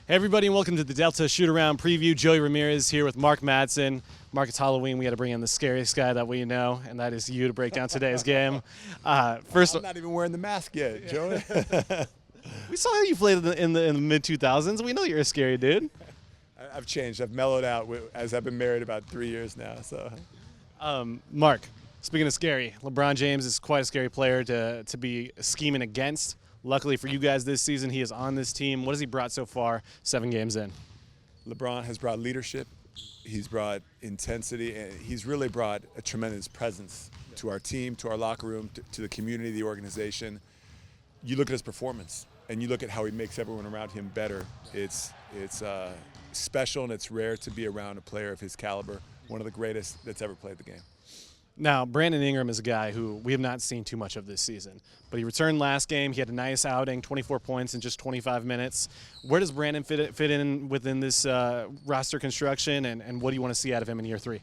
Hey everybody, and welcome to the Delta Shootaround Preview. Joey Ramirez here with Mark Madsen. Mark, it's Halloween. We got to bring in the scariest guy that we know, and that is you to break down today's game. First, I'm not even wearing the mask yet, Joey. We saw how you played in the mid-2000s. We know you're a scary dude. I've changed. I've mellowed out as I've been married about 3 years now. So, Mark, speaking of scary, LeBron James is quite a scary player to be scheming against. Luckily for you guys this season, he is on this team. What has he brought so far, 7 games in? LeBron has brought leadership. He's brought intensity, and he's really brought a tremendous presence to our team, to our locker room, to the community, the organization. You look at his performance, and you look at how he makes everyone around him better. It's special, and it's rare to be around a player of his caliber, one of the greatest that's ever played the game. Now, Brandon Ingram is a guy who we have not seen too much of this season, but he returned last game. He had a nice outing, 24 points in just 25 minutes. Where does Brandon fit in within this roster construction, and what do you want to see out of him in year 3?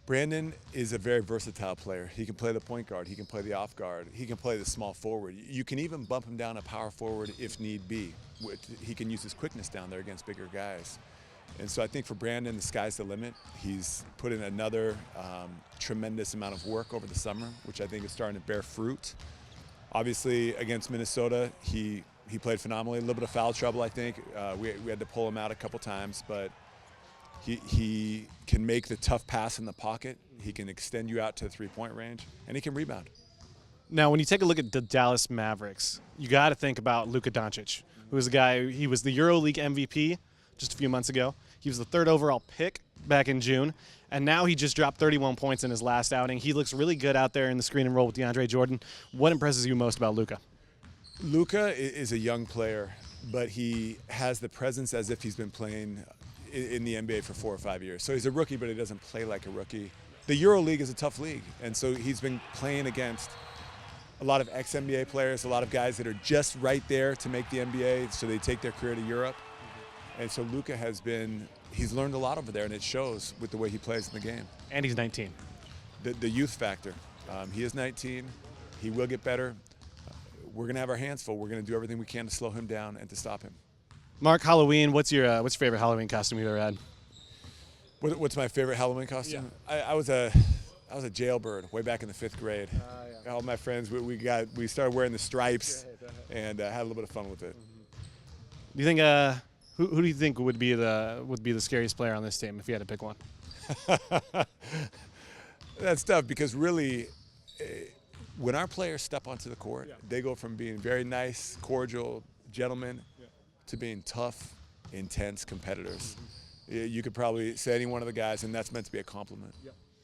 Brandon is a very versatile player. He can play the point guard. He can play the off guard. He can play the small forward. You can even bump him down a power forward if need be. He can use his quickness down there against bigger guys. And so I think for Brandon, the sky's the limit. He's put in another tremendous amount of work over the summer, which I think is starting to bear fruit. Obviously, against Minnesota, he played phenomenally. A little bit of foul trouble, I think. We had to pull him out a couple times, but he can make the tough pass in the pocket. He can extend you out to the three-point range, and he can rebound. Now, when you take a look at the Dallas Mavericks, you got to think about Luka Doncic, who is a guy, he was the EuroLeague MVP just a few months ago. He was the 3rd overall pick back in June, and now he just dropped 31 points in his last outing. He looks really good out there in the screen and roll with DeAndre Jordan. What impresses you most about Luka? Luka is a young player, but he has the presence as if he's been playing in the NBA for 4 or 5 years. So he's a rookie, but he doesn't play like a rookie. The EuroLeague is a tough league, and so he's been playing against a lot of ex-NBA players, a lot of guys that are just right there to make the NBA, so they take their career to Europe. And so Luka he's learned a lot over there, and it shows with the way he plays in the game. And he's 19. The youth factor. He is 19. He will get better. We're going to have our hands full. We're going to do everything we can to slow him down and to stop him. Mark, Halloween, what's your favorite Halloween costume you've ever had? What's my favorite Halloween costume? Yeah. I was a jailbird way back in the 5th grade. Yeah. All my friends, we started wearing the stripes and had a little bit of fun with it. Do you think who do you think would be the scariest player on this team if you had to pick one? That's tough because really, when our players step onto the court, they go from being very nice, cordial, gentlemen, to being tough, intense competitors. You could probably say any one of the guys, and that's meant to be a compliment.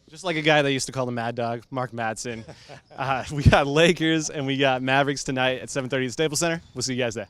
Just like a guy that used to call the Mad Dog, Mark Madsen. We got Lakers and we got Mavericks tonight at 7:30 at Staples Center. We'll see you guys there.